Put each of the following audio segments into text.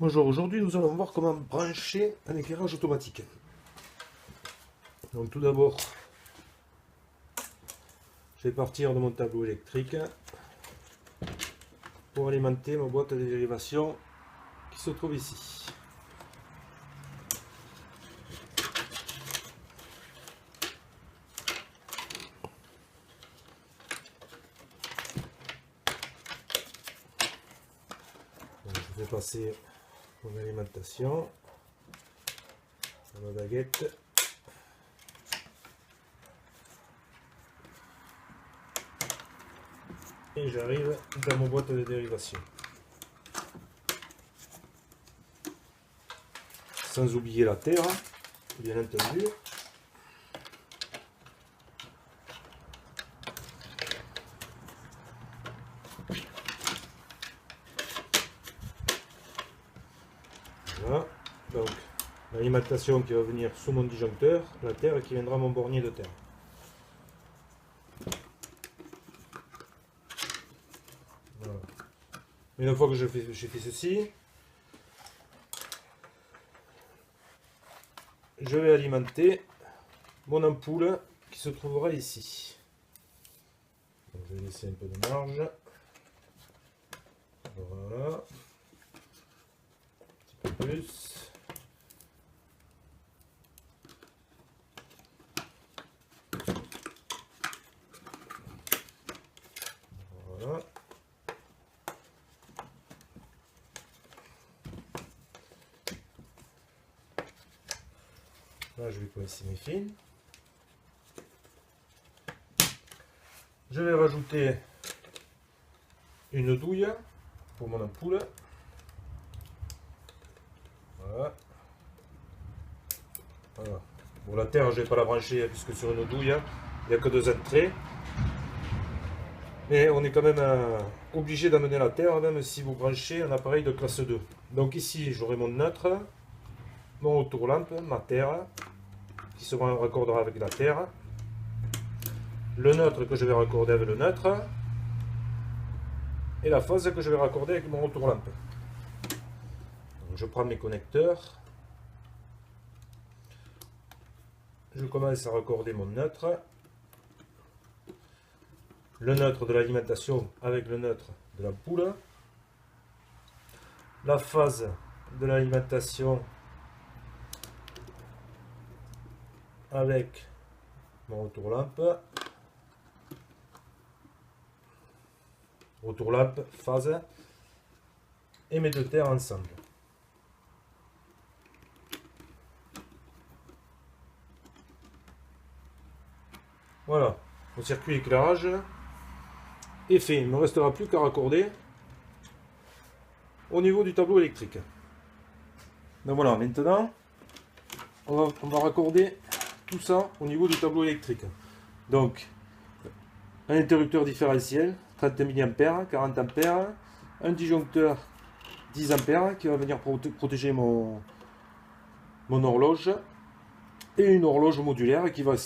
Bonjour, aujourd'hui nous allons voir comment brancher un éclairage automatique. Donc tout d'abord, je vais partir de mon tableau électrique pour alimenter ma boîte de dérivation qui se trouve ici. Donc, je vais passer mon alimentation à ma baguette. Et j'arrive dans mon boîte de dérivation. Sans oublier la terre, bien entendu. Voilà. Donc l'alimentation qui va venir sous mon disjoncteur, la terre qui viendra à mon bornier de terre. Voilà. Une fois que j'ai fait ceci, je vais alimenter mon ampoule qui se trouvera ici. Donc, je vais laisser un peu de marge. Voilà. Un petit peu plus. Voilà. Là, je vais coincer mes fils. Je vais rajouter une douille pour mon ampoule. Voilà. Voilà. Bon, la terre, je ne vais pas la brancher puisque sur une douille, il n'y a que 2 entrées. Mais on est quand même obligé d'amener la terre, même si vous branchez un appareil de classe 2. Donc ici, j'aurai mon neutre, mon autour-lampe, ma terre, qui se raccordera avec la terre. Le neutre que je vais raccorder avec le neutre. Et la phase que je vais raccorder avec mon autour-lampe. Je prends mes connecteurs. Je commence à raccorder mon neutre. Le neutre de l'alimentation avec le neutre de l'ampoule. La phase de l'alimentation avec mon autour-lampe. Autour-lampe, phase. Et mes 2 terres ensemble. Voilà, le circuit éclairage est fait. Il ne me restera plus qu'à raccorder au niveau du tableau électrique. Donc voilà, maintenant, on va raccorder tout ça au niveau du tableau électrique. Donc, un interrupteur différentiel, 30 mA, 40 A, un disjoncteur 10 A qui va venir protéger mon horloge, et une horloge modulaire qui va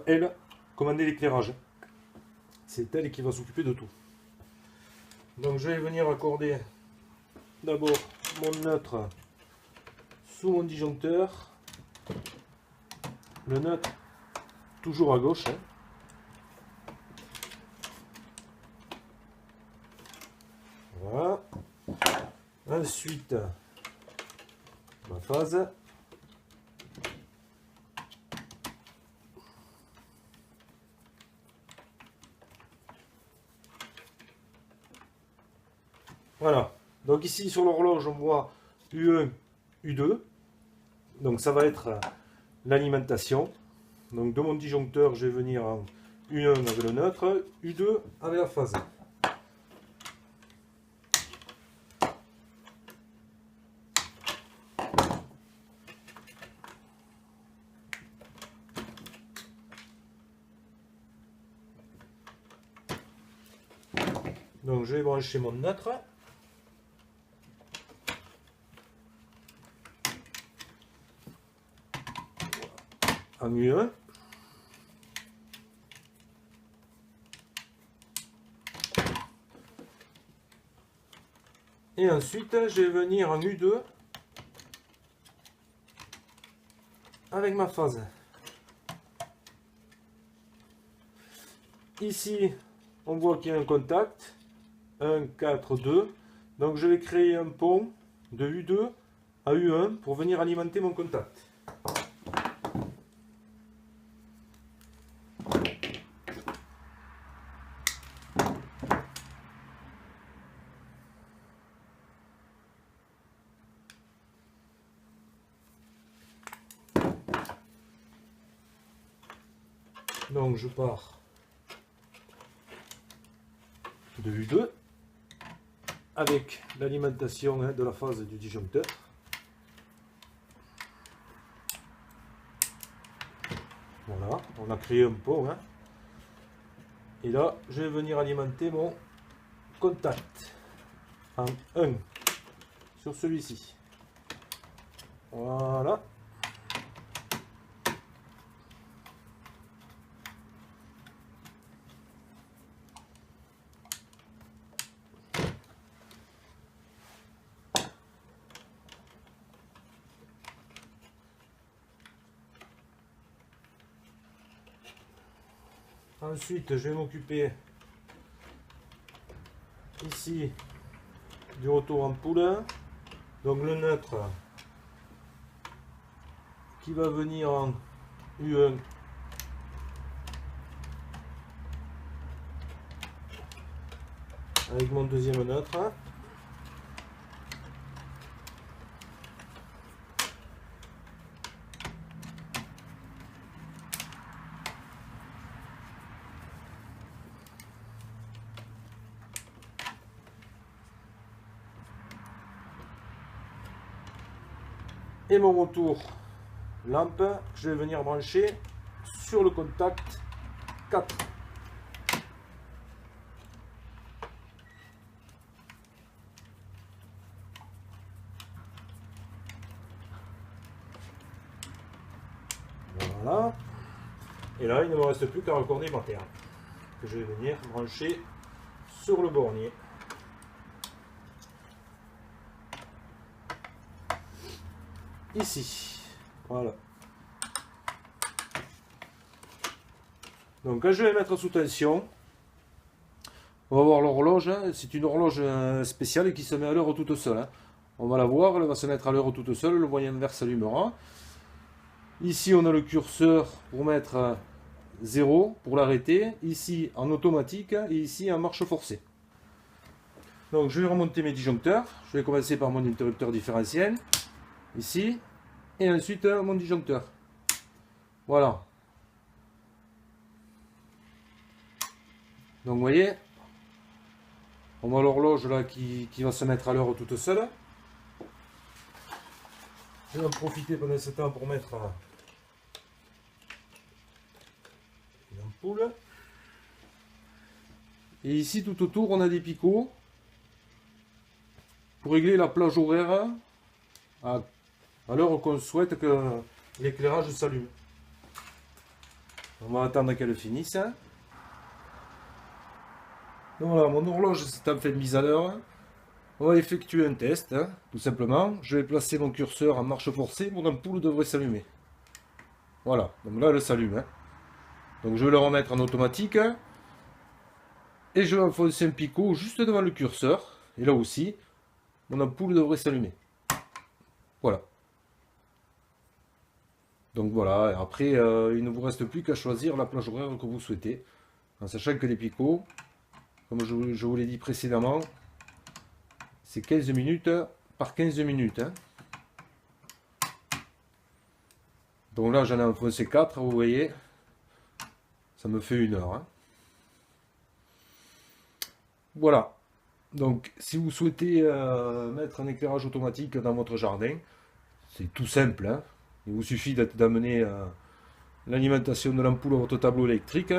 elle, commander l'éclairage. C'est elle qui va s'occuper de tout. Donc je vais venir accorder d'abord mon neutre sous mon disjoncteur. Le neutre toujours à gauche. Voilà. Ensuite, ma phase. Voilà. Donc ici sur l'horloge, on voit U1, U2. Donc ça va être l'alimentation. Donc de mon disjoncteur, je vais venir en U1 avec le neutre, U2 avec la phase. Donc je vais brancher mon neutre. En U1. Et ensuite, je vais venir en U2 avec ma phase. Ici, on voit qu'il y a un contact. 1, 4, 2. Donc je vais créer un pont de U2 à U1 pour venir alimenter mon contact. Donc je pars de U2 avec l'alimentation de la phase du disjoncteur. Voilà, on a créé un pont. Et là, je vais venir alimenter mon contact en 1 sur celui-ci. Voilà. Ensuite, je vais m'occuper ici du retour en poule. Donc le neutre qui va venir en U1 avec mon deuxième neutre. Et mon retour lampe, je vais venir brancher sur le contact 4. Voilà. Et là, il ne me reste plus qu'à raccorder ma terre, que je vais venir brancher sur le bornier. Ici, voilà. Donc quand je vais mettre sous tension, on va voir l'horloge. C'est une horloge spéciale qui se met à l'heure toute seule. On va la voir, elle va se mettre à l'heure toute seule, le moyen vert s'allumera. Ici on a le curseur pour mettre 0 pour l'arrêter, ici en automatique et ici en marche forcée. Donc je vais remonter mes disjoncteurs. Je vais commencer par mon interrupteur différentiel. Ici, et ensuite mon disjoncteur. Voilà. Donc vous voyez, on voit l'horloge là qui va se mettre à l'heure toute seule. Je vais en profiter pendant ce temps pour mettre une ampoule. Et ici tout autour on a des picots pour régler la plage horaire à l'heure qu'on souhaite que l'éclairage s'allume. On va attendre qu'elle finisse. Donc voilà, mon horloge s'est en fait mise à l'heure. On va effectuer un test, tout simplement. Je vais placer mon curseur en marche forcée, mon ampoule devrait s'allumer. Voilà, donc là elle s'allume. Donc je vais le remettre en automatique. Et je vais enfoncer un picot juste devant le curseur. Et là aussi, mon ampoule devrait s'allumer. Voilà. Donc voilà, et après il ne vous reste plus qu'à choisir la plage horaire que vous souhaitez. En sachant que les picots, comme je vous l'ai dit précédemment, c'est 15 minutes par 15 minutes. Donc là j'en ai enfoncé 4, vous voyez, ça me fait 1 heure. Voilà. Donc si vous souhaitez mettre un éclairage automatique dans votre jardin, c'est tout simple. Il vous suffit d'amener l'alimentation de l'ampoule à votre tableau électrique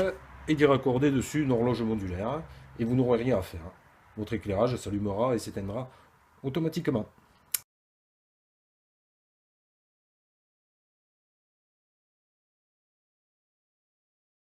et d'y raccorder dessus une horloge modulaire. Et vous n'aurez rien à faire. Votre éclairage s'allumera et s'éteindra automatiquement.